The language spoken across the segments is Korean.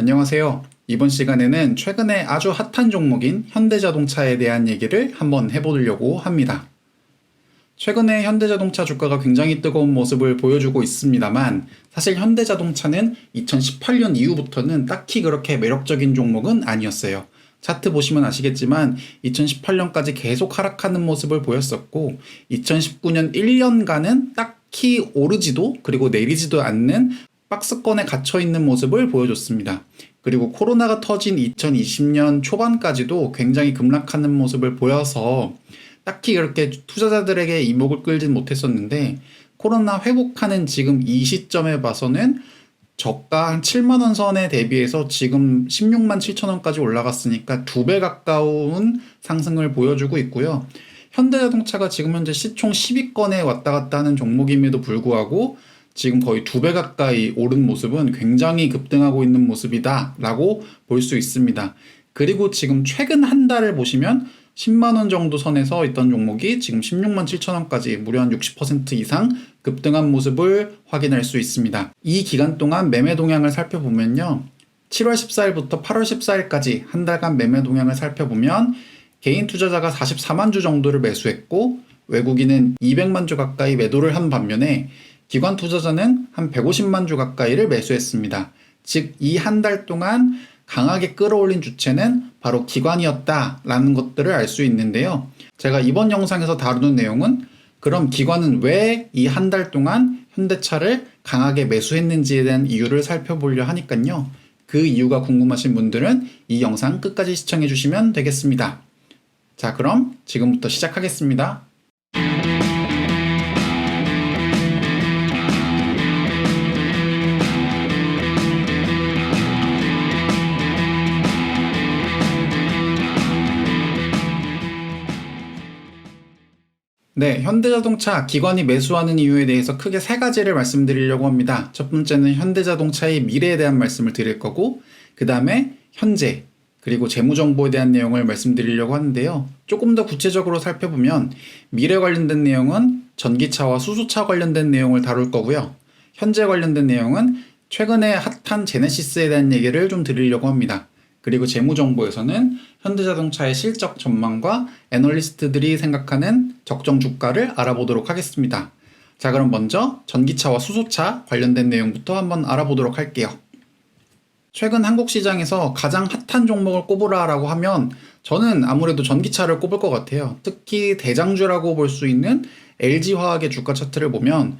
안녕하세요. 이번 시간에는 최근에 아주 핫한 종목인 현대자동차에 대한 얘기를 한번 해보려고 합니다. 최근에 현대자동차 주가가 굉장히 뜨거운 모습을 보여주고 있습니다만 사실 현대자동차는 2018년 이후부터는 딱히 그렇게 매력적인 종목은 아니었어요. 차트 보시면 아시겠지만 2018년까지 계속 하락하는 모습을 보였었고 2019년 1년간은 딱히 오르지도 그리고 내리지도 않는 박스권에 갇혀있는 모습을 보여줬습니다. 그리고 코로나가 터진 2020년 초반까지도 굉장히 급락하는 모습을 보여서 딱히 그렇게 투자자들에게 이목을 끌진 못했었는데 코로나 회복하는 지금 이 시점에 봐서는 저가 한 7만원 선에 대비해서 지금 16만 7천원까지 올라갔으니까 2배 가까운 상승을 보여주고 있고요. 현대자동차가 지금 현재 시총 10위권에 왔다 갔다 하는 종목임에도 불구하고 지금 거의 2배 가까이 오른 모습은 굉장히 급등하고 있는 모습이다 라고 볼 수 있습니다. 그리고 지금 최근 한 달을 보시면 10만원 정도 선에서 있던 종목이 지금 16만 7천원까지 무려 한 60% 이상 급등한 모습을 확인할 수 있습니다. 이 기간 동안 매매 동향을 살펴보면요. 7월 14일부터 8월 14일까지 한 달간 매매 동향을 살펴보면 개인 투자자가 44만 주 정도를 매수했고 외국인은 200만 주 가까이 매도를 한 반면에 기관 투자자는 한 150만 주 가까이를 매수했습니다. 즉, 이 한 달 동안 강하게 끌어올린 주체는 바로 기관이었다라는 것들을 알 수 있는데요. 제가 이번 영상에서 다루는 내용은 그럼 기관은 왜 이 한 달 동안 현대차를 강하게 매수했는지에 대한 이유를 살펴보려 하니까요. 그 이유가 궁금하신 분들은 이 영상 끝까지 시청해 주시면 되겠습니다. 자, 그럼 지금부터 시작하겠습니다. 네, 현대자동차 기관이 매수하는 이유에 대해서 크게 세 가지를 말씀드리려고 합니다. 첫 번째는 현대자동차의 미래에 대한 말씀을 드릴 거고, 그 다음에 현재, 그리고 재무정보에 대한 내용을 말씀드리려고 하는데요. 조금 더 구체적으로 살펴보면 미래 관련된 내용은 전기차와 수소차 관련된 내용을 다룰 거고요. 현재 관련된 내용은 최근에 핫한 제네시스에 대한 얘기를 좀 드리려고 합니다. 그리고 재무정보에서는 현대자동차의 실적 전망과 애널리스트들이 생각하는 적정 주가를 알아보도록 하겠습니다. 자, 그럼 먼저 전기차와 수소차 관련된 내용부터 한번 알아보도록 할게요. 최근 한국 시장에서 가장 핫한 종목을 꼽으라라고 하면 저는 아무래도 전기차를 꼽을 것 같아요. 특히 대장주라고 볼 수 있는 LG화학의 주가 차트를 보면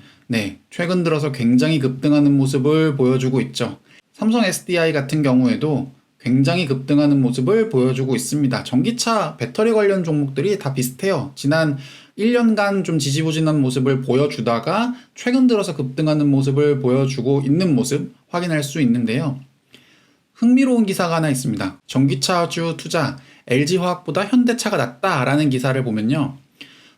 최근 들어서 굉장히 급등하는 모습을 보여주고 있죠. 삼성 SDI 같은 경우에도 굉장히 급등하는 모습을 보여주고 있습니다. 전기차 배터리 관련 종목들이 다 비슷해요. 지난 1년간 좀 지지부진한 모습을 보여주다가 최근 들어서 급등하는 모습을 보여주고 있는 모습 확인할 수 있는데요. 흥미로운 기사가 하나 있습니다. 전기차주 투자 LG화학보다 현대차가 낫다라는 기사를 보면요.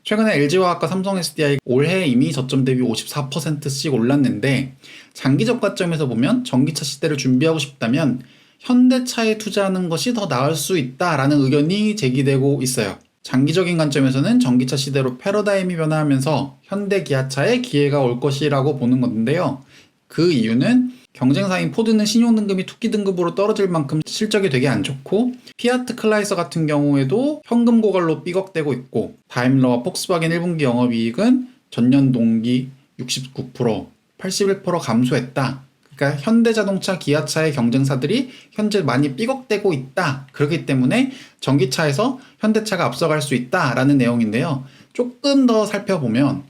최근에 LG화학과 삼성 SDI 올해 이미 저점 대비 54%씩 올랐는데 장기적 관점에서 보면 전기차 시대를 준비하고 싶다면 현대차에 투자하는 것이 더 나을 수 있다라는 의견이 제기되고 있어요. 장기적인 관점에서는 전기차 시대로 패러다임이 변화하면서 현대 기아차에 기회가 올 것이라고 보는 건데요. 그 이유는 경쟁사인 포드는 신용등급이 투기 등급으로 떨어질 만큼 실적이 되게 안 좋고 피아트 클라이서 같은 경우에도 현금 고갈로 삐걱대고 있고 다임러와 폭스바겐 1분기 영업이익은 전년 동기 69%, 81% 감소했다. 그러니까 현대자동차, 기아차의 경쟁사들이 현재 많이 삐걱대고 있다. 그렇기 때문에 전기차에서 현대차가 앞서갈 수 있다라는 내용인데요. 조금 더 살펴보면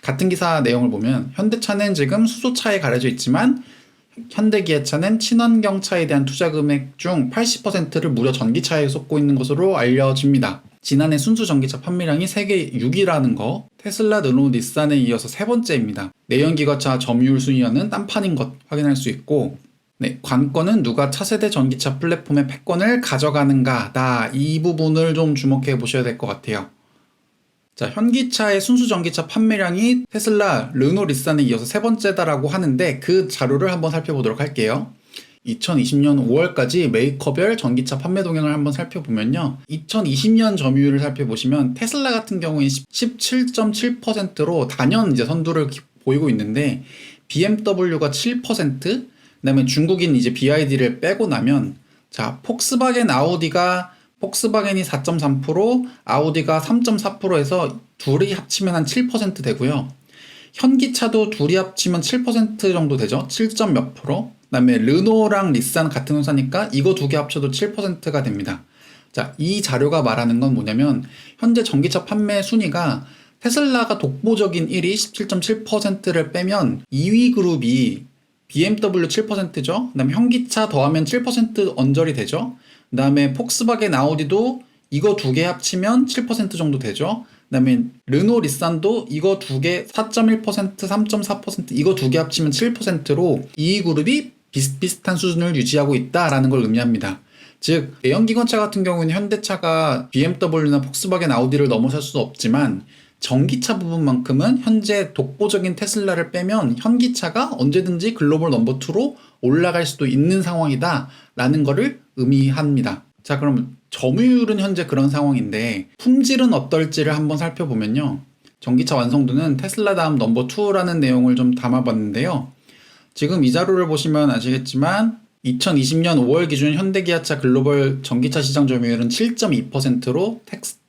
같은 기사 내용을 보면 현대차는 지금 수소차에 가려져 있지만 현대기아차는 친환경차에 대한 투자 금액 중 80%를 무려 전기차에 쏟고 있는 것으로 알려집니다. 지난해 순수 전기차 판매량이 세계 6위라는 거, 테슬라, 르노, 닛산에 이어서 세 번째입니다. 내연기관차 점유율 순위와는 딴판인 것 확인할 수 있고, 관건은 누가 차세대 전기차 플랫폼의 패권을 가져가는가다. 이 부분을 좀 주목해 보셔야 될 것 같아요. 자, 현기차의 순수 전기차 판매량이 테슬라, 르노, 닛산에 이어서 세 번째다라고 하는데 그 자료를 한번 살펴보도록 할게요. 2020년 5월까지 메이커별 전기차 판매 동향을 한번 살펴보면요. 2020년 점유율을 살펴보시면 테슬라 같은 경우에 17.7%로 단연 이제 선두를 보이고 있는데 BMW가 7%, 그다음에 중국인 이제 BYD를 빼고 나면 자, 폭스바겐이 4.3%, 아우디가 3.4%에서 둘이 합치면 한 7% 되고요. 현기차도 둘이 합치면 7% 정도 되죠. 7점 몇 프로. 그다음에 르노랑 닛산 같은 회사니까 이거 두 개 합쳐도 7%가 됩니다. 자, 이 자료가 말하는 건 뭐냐면 현재 전기차 판매 순위가 테슬라가 독보적인 1위 17.7%를 빼면 2위 그룹이 BMW 7%죠. 그다음에 현기차 더하면 7% 언저리 되죠. 그다음에 폭스바겐 아우디도 이거 두 개 합치면 7% 정도 되죠. 그다음에 르노 닛산도 이거 두 개 4.1%, 3.4% 이거 두 개 합치면 7%로 이 그룹이 비슷비슷한 수준을 유지하고 있다라는 걸 의미합니다. 즉 내연기관차 같은 경우는 현대차가 BMW나 폭스바겐 아우디를 넘어설 수 없지만 전기차 부분만큼은 현재 독보적인 테슬라를 빼면 현기차가 언제든지 글로벌 넘버 2로 올라갈 수도 있는 상황이다 라는 거를 의미합니다. 자, 그럼 점유율은 현재 그런 상황인데 품질은 어떨지를 한번 살펴보면요. 전기차 완성도는 테슬라 다음 넘버 2라는 내용을 좀 담아봤는데요. 지금 이 자료를 보시면 아시겠지만 2020년 5월 기준 현대기아차 글로벌 전기차 시장 점유율은 7.2%로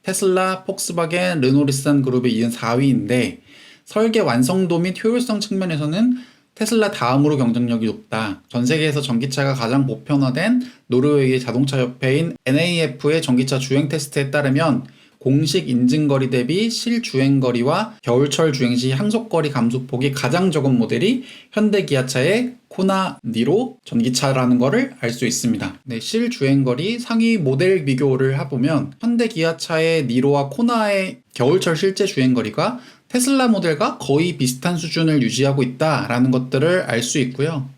테슬라, 폭스바겐, 르노-닛산 그룹에 이은 4위인데 설계 완성도 및 효율성 측면에서는 테슬라 다음으로 경쟁력이 높다. 전 세계에서 전기차가 가장 보편화된 노르웨이 자동차 협회인 NAF의 전기차 주행 테스트에 따르면 공식 인증거리 대비 실주행거리와 겨울철 주행 시 항속거리 감소폭이 가장 적은 모델이 현대기아차의 코나 니로 전기차라는 것을 알 수 있습니다. 네, 실주행거리 상위 모델 비교를 해보면 현대기아차의 니로와 코나의 겨울철 실제 주행거리가 테슬라 모델과 거의 비슷한 수준을 유지하고 있다라는 것들을 알 수 있고요.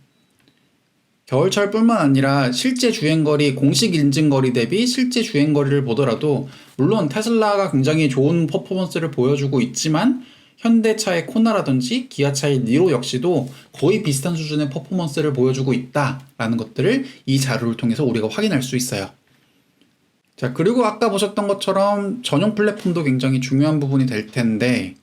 겨울철뿐만 아니라 실제 주행거리, 공식 인증거리 대비 실제 주행거리를 보더라도 물론 테슬라가 굉장히 좋은 퍼포먼스를 보여주고 있지만 현대차의 코나라든지 기아차의 니로 역시도 거의 비슷한 수준의 퍼포먼스를 보여주고 있다라는 것들을 이 자료를 통해서 우리가 확인할 수 있어요. 자, 그리고 아까 보셨던 것처럼 전용 플랫폼도 굉장히 중요한 부분이 될 텐데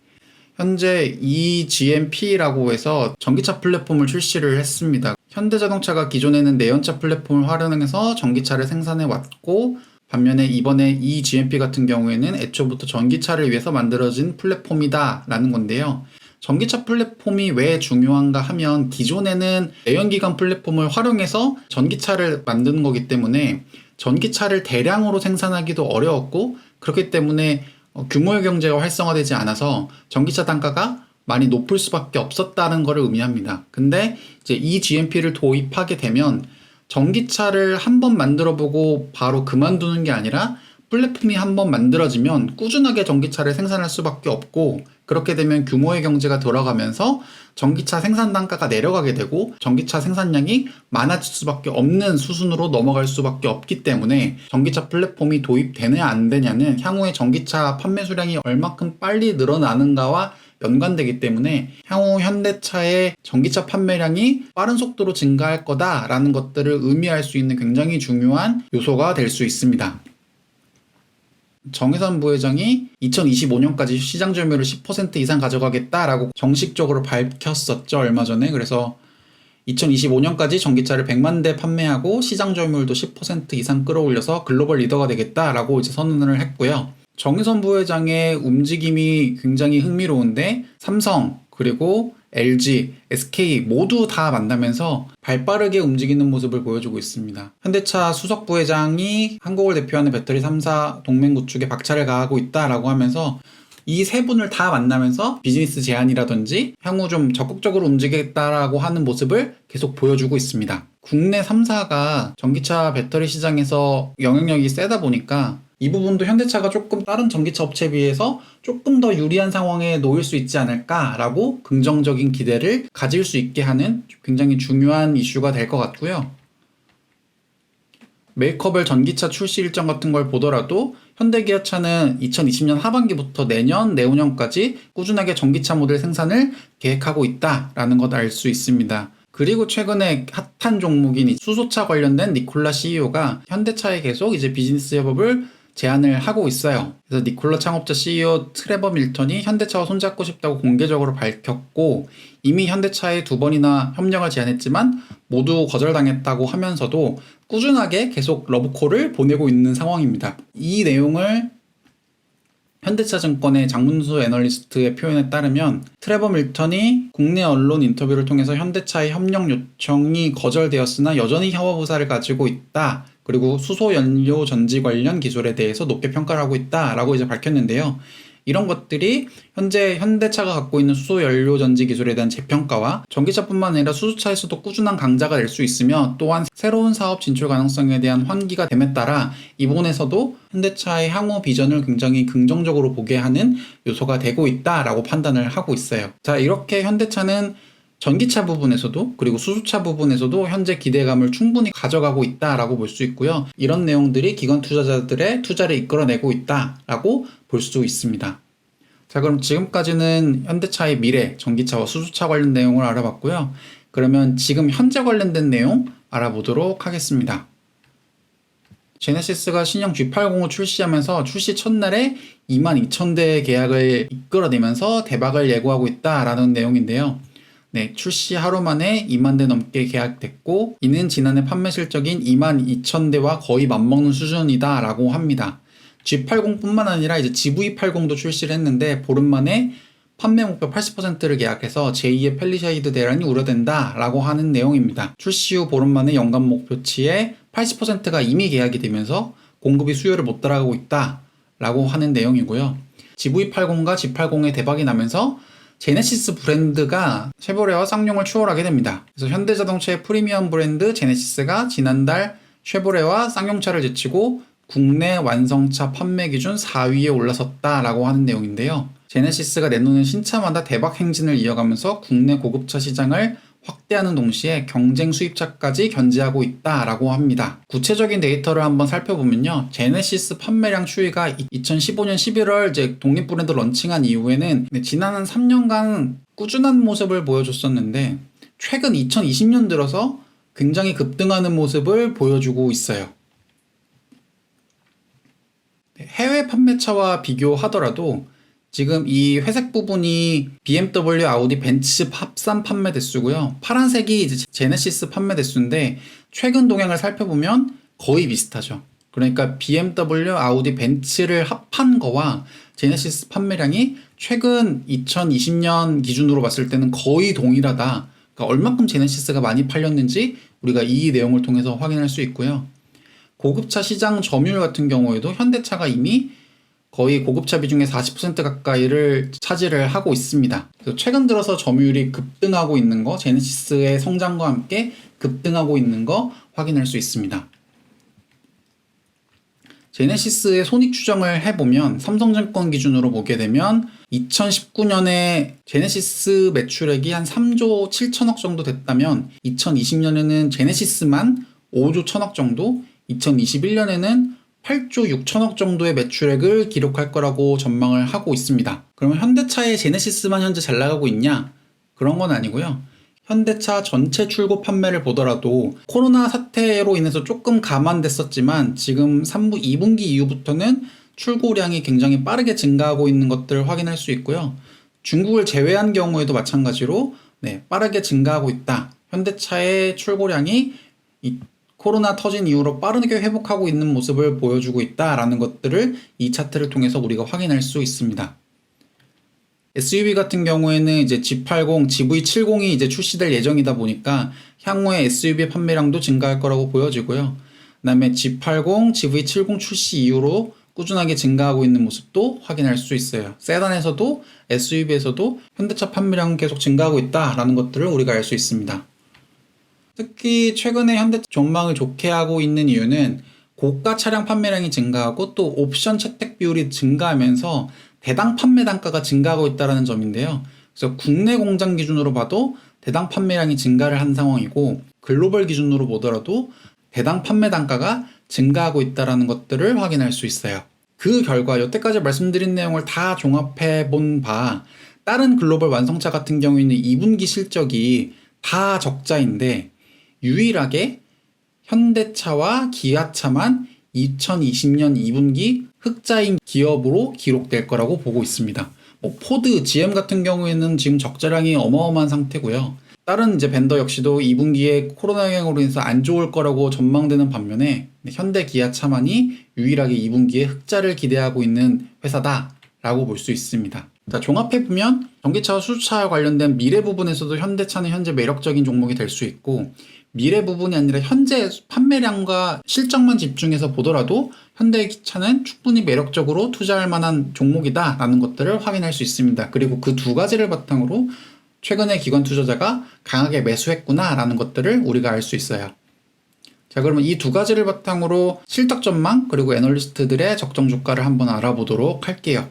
현재 eGMP라고 해서 전기차 플랫폼을 출시를 했습니다. 현대자동차가 기존에는 내연차 플랫폼을 활용해서 전기차를 생산해 왔고 반면에 이번에 eGMP 같은 경우에는 애초부터 전기차를 위해서 만들어진 플랫폼이다 라는 건데요. 전기차 플랫폼이 왜 중요한가 하면 기존에는 내연기관 플랫폼을 활용해서 전기차를 만드는 거기 때문에 전기차를 대량으로 생산하기도 어려웠고 그렇기 때문에 규모의 경제가 활성화되지 않아서 전기차 단가가 많이 높을 수밖에 없었다는 것을 의미합니다. 근데 이제 이 GMP를 도입하게 되면 전기차를 한번 만들어보고 바로 그만두는 게 아니라 플랫폼이 한번 만들어지면 꾸준하게 전기차를 생산할 수밖에 없고 그렇게 되면 규모의 경제가 돌아가면서 전기차 생산 단가가 내려가게 되고 전기차 생산량이 많아질 수밖에 없는 수준으로 넘어갈 수밖에 없기 때문에 전기차 플랫폼이 도입되느냐 안 되냐는 향후에 전기차 판매 수량이 얼마큼 빨리 늘어나는가와 연관되기 때문에 향후 현대차의 전기차 판매량이 빠른 속도로 증가할 거다라는 것들을 의미할 수 있는 굉장히 중요한 요소가 될 수 있습니다. 정의선 부회장이 2025년까지 시장 점유율을 10% 이상 가져가겠다라고 정식적으로 밝혔었죠, 얼마 전에. 그래서 2025년까지 전기차를 100만 대 판매하고 시장 점유율도 10% 이상 끌어올려서 글로벌 리더가 되겠다라고 이제 선언을 했고요. 정의선 부회장의 움직임이 굉장히 흥미로운데 삼성 그리고 LG, SK 모두 다 만나면서 발빠르게 움직이는 모습을 보여주고 있습니다. 현대차 수석 부회장이 한국을 대표하는 배터리 3사 동맹 구축에 박차를 가하고 있다라고 하면서 이 세 분을 다 만나면서 비즈니스 제안이라든지 향후 좀 적극적으로 움직이겠다라고 하는 모습을 계속 보여주고 있습니다. 국내 3사가 전기차 배터리 시장에서 영향력이 세다 보니까 이 부분도 현대차가 조금 다른 전기차 업체에 비해서 조금 더 유리한 상황에 놓일 수 있지 않을까라고 긍정적인 기대를 가질 수 있게 하는 굉장히 중요한 이슈가 될 것 같고요. 메이커벨 전기차 출시 일정 같은 걸 보더라도 현대기아차는 2020년 하반기부터 내년, 내후년까지 꾸준하게 전기차 모델 생산을 계획하고 있다라는 것 알 수 있습니다. 그리고 최근에 핫한 종목인 수소차 관련된 니콜라 CEO가 현대차에 계속 이제 비즈니스 협업을 제안을 하고 있어요. 그래서 니콜라 창업자 CEO 트레버 밀턴이 현대차와 손잡고 싶다고 공개적으로 밝혔고, 이미 현대차에 2번이나 협력을 제안했지만 모두 거절당했다고 하면서도 꾸준하게 계속 러브콜을 보내고 있는 상황입니다. 이 내용을 현대차증권의 장문수 애널리스트의 표현에 따르면 트레버 밀턴이 국내 언론 인터뷰를 통해서 현대차의 협력 요청이 거절되었으나 여전히 협업 의사를 가지고 있다. 그리고 수소 연료 전지 관련 기술에 대해서 높게 평가를 하고 있다라고 이제 밝혔는데요. 이런 것들이 현재 현대차가 갖고 있는 수소 연료 전지 기술에 대한 재평가와 전기차뿐만 아니라 수소차에서도 꾸준한 강자가 될 수 있으며, 또한 새로운 사업 진출 가능성에 대한 환기가 됨에 따라 이 부분에서도 현대차의 향후 비전을 굉장히 긍정적으로 보게 하는 요소가 되고 있다라고 판단을 하고 있어요. 자, 이렇게 현대차는 전기차 부분에서도 그리고 수소차 부분에서도 현재 기대감을 충분히 가져가고 있다라고 볼 수 있고요. 이런 내용들이 기관 투자자들의 투자를 이끌어내고 있다라고 볼 수 있습니다. 자, 그럼 지금까지는 현대차의 미래, 전기차와 수소차 관련 내용을 알아봤고요. 그러면 지금 현재 관련된 내용 알아보도록 하겠습니다. 제네시스가 신형 G80을 출시하면서 출시 첫날에 22,000대의 계약을 이끌어내면서 대박을 예고하고 있다라는 내용인데요. 네, 출시 하루 만에 2만 대 넘게 계약됐고, 이는 지난해 판매 실적인 22,000대와 거의 맞먹는 수준이다 라고 합니다. G80뿐만 아니라 이제 GV80도 출시를 했는데 보름 만에 판매 목표 80%를 계약해서 제2의 펠리세이드 대란이 우려된다 라고 하는 내용입니다. 출시 후 보름 만에 연간 목표치의 80%가 이미 계약이 되면서 공급이 수요를 못 따라가고 있다 라고 하는 내용이고요. GV80과 G80의 대박이 나면서 제네시스 브랜드가 쉐보레와 쌍용을 추월하게 됩니다. 그래서 현대자동차의 프리미엄 브랜드 제네시스가 지난달 쉐보레와 쌍용차를 제치고 국내 완성차 판매 기준 4위에 올라섰다라고 하는 내용인데요. 제네시스가 내놓는 신차마다 대박 행진을 이어가면서 국내 고급차 시장을 확대하는 동시에 경쟁 수입차까지 견제하고 있다라고 합니다. 구체적인 데이터를 한번 살펴보면요. 제네시스 판매량 추이가 2015년 11월 이제 독립 브랜드 런칭한 이후에는 지난 한 3년간 꾸준한 모습을 보여줬었는데, 최근 2020년 들어서 굉장히 급등하는 모습을 보여주고 있어요. 해외 판매차와 비교하더라도 지금 이 회색 부분이 BMW, 아우디, 벤츠 합산 판매 대수고요. 파란색이 이제 제네시스 판매 대수인데 최근 동향을 살펴보면 거의 비슷하죠. 그러니까 BMW, 아우디, 벤츠를 합한 거와 제네시스 판매량이 최근 2020년 기준으로 봤을 때는 거의 동일하다. 그러니까 얼마큼 제네시스가 많이 팔렸는지 우리가 이 내용을 통해서 확인할 수 있고요. 고급차 시장 점유율 같은 경우에도 현대차가 이미 거의 고급차 비중의 40% 가까이를 차지를 하고 있습니다. 그래서 최근 들어서 점유율이 급등하고 있는 거, 제네시스의 성장과 함께 급등하고 있는 거 확인할 수 있습니다. 제네시스의 손익 추정을 해보면 삼성증권 기준으로 보게 되면 2019년에 제네시스 매출액이 한 3조 7천억 정도 됐다면 2020년에는 제네시스만 5조 1천억 정도, 2021년에는 8조 6천억 정도의 매출액을 기록할 거라고 전망을 하고 있습니다. 그러면 현대차의 제네시스만 현재 잘 나가고 있냐? 그런 건 아니고요. 현대차 전체 출고 판매를 보더라도 코로나 사태로 인해서 조금 감안됐었지만 지금 3부 2분기 이후부터는 출고량이 굉장히 빠르게 증가하고 있는 것들을 확인할 수 있고요. 중국을 제외한 경우에도 마찬가지로 빠르게 증가하고 있다. 현대차의 출고량이 코로나 터진 이후로 빠르게 회복하고 있는 모습을 보여주고 있다라는 것들을 이 차트를 통해서 우리가 확인할 수 있습니다. SUV 같은 경우에는 이제 G80, GV70이 이제 출시될 예정이다 보니까 향후에 SUV 판매량도 증가할 거라고 보여지고요. 그다음에 G80, GV70 출시 이후로 꾸준하게 증가하고 있는 모습도 확인할 수 있어요. 세단에서도 SUV에서도 현대차 판매량은 계속 증가하고 있다라는 것들을 우리가 알 수 있습니다. 특히 최근에 현대차 전망을 좋게 하고 있는 이유는 고가 차량 판매량이 증가하고 또 옵션 채택 비율이 증가하면서 대당 판매 단가가 증가하고 있다는 점인데요. 그래서 국내 공장 기준으로 봐도 대당 판매량이 증가를 한 상황이고, 글로벌 기준으로 보더라도 대당 판매 단가가 증가하고 있다는 것들을 확인할 수 있어요. 그 결과 여태까지 말씀드린 내용을 다 종합해 본 바, 다른 글로벌 완성차 같은 경우에는 2분기 실적이 다 적자인데 유일하게 현대차와 기아차만 2020년 2분기 흑자인 기업으로 기록될 거라고 보고 있습니다. 포드, GM 같은 경우에는 지금 적자량이 어마어마한 상태고요. 다른 이제 벤더 역시도 2분기에 코로나 영향으로 인해서 안 좋을 거라고 전망되는 반면에 현대, 기아, 차만이 유일하게 2분기에 흑자를 기대하고 있는 회사다라고 볼 수 있습니다. 자, 종합해보면 전기차와 수소차와 관련된 미래 부분에서도 현대차는 현재 매력적인 종목이 될 수 있고, 미래 부분이 아니라 현재 판매량과 실적만 집중해서 보더라도 현대차는 충분히 매력적으로 투자할 만한 종목이다라는 것들을 확인할 수 있습니다. 그리고 그 두 가지를 바탕으로 최근에 기관 투자자가 강하게 매수했구나라는 것들을 우리가 알 수 있어요. 자, 그러면 이 두 가지를 바탕으로 실적 전망 그리고 애널리스트들의 적정 주가를 한번 알아보도록 할게요.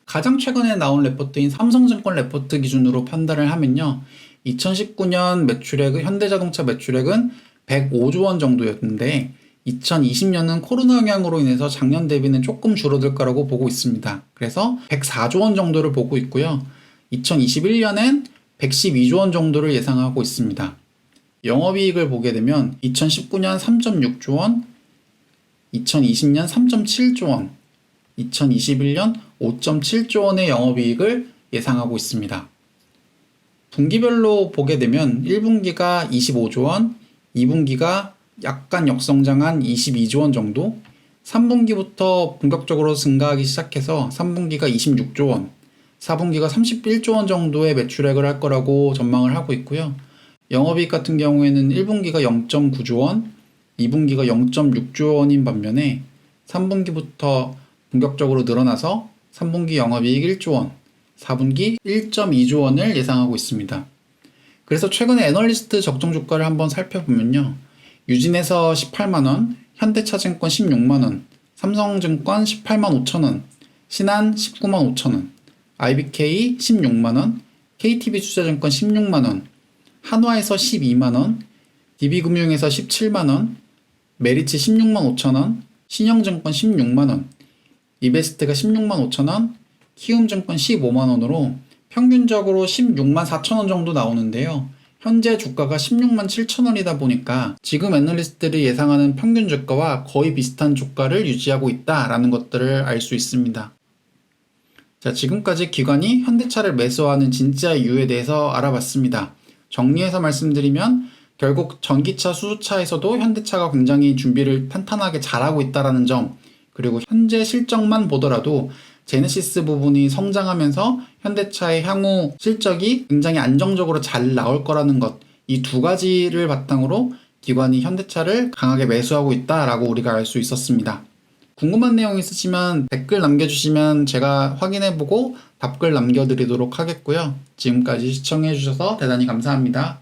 가장 최근에 나온 레포트인 삼성증권 레포트 기준으로 판단을 하면요, 2019년 매출액, 현대자동차 매출액은 105조 원 정도였는데 2020년은 코로나 영향으로 인해서 작년 대비는 조금 줄어들 거라고 보고 있습니다. 그래서 104조 원 정도를 보고 있고요. 2021년엔 112조 원 정도를 예상하고 있습니다. 영업이익을 보게 되면 2019년 3.6조 원, 2020년 3.7조 원, 2021년 5.7조 원의 영업이익을 예상하고 있습니다. 분기별로 보게 되면 1분기가 25조 원, 2분기가 약간 역성장한 22조 원 정도, 3분기부터 본격적으로 증가하기 시작해서 3분기가 26조 원, 4분기가 31조 원 정도의 매출액을 할 거라고 전망을 하고 있고요. 영업이익 같은 경우에는 1분기가 0.9조 원, 2분기가 0.6조 원인 반면에 3분기부터 본격적으로 늘어나서 3분기 영업이익 1조 원, 4분기 1.2조 원을 예상하고 있습니다. 그래서 최근에 애널리스트 적정 주가를 한번 살펴보면요, 유진에서 18만원, 현대차증권 16만원, 삼성증권 18만 5천원, 신한 19만 5천원, IBK 16만원, KTB투자증권 16만원, 한화에서 12만원, DB금융에서 17만원, 메리츠 16만 5천원, 신영증권 16만원, 이베스트가 16만 5천원, 키움증권 15만원으로 평균적으로 16만 4천원 정도 나오는데요. 현재 주가가 16만 7천원이다 보니까 지금 애널리스트들이 예상하는 평균 주가와 거의 비슷한 주가를 유지하고 있다라는 것들을 알 수 있습니다. 자, 지금까지 기관이 현대차를 매수하는 진짜 이유에 대해서 알아봤습니다. 정리해서 말씀드리면 결국 전기차, 수소차에서도 현대차가 굉장히 준비를 탄탄하게 잘하고 있다는 점, 그리고 현재 실적만 보더라도 제네시스 부분이 성장하면서 현대차의 향후 실적이 굉장히 안정적으로 잘 나올 거라는 것, 이 두 가지를 바탕으로 기관이 현대차를 강하게 매수하고 있다라고 우리가 알 수 있었습니다. 궁금한 내용 있으시면 댓글 남겨주시면 제가 확인해보고 답글 남겨드리도록 하겠고요. 지금까지 시청해주셔서 대단히 감사합니다.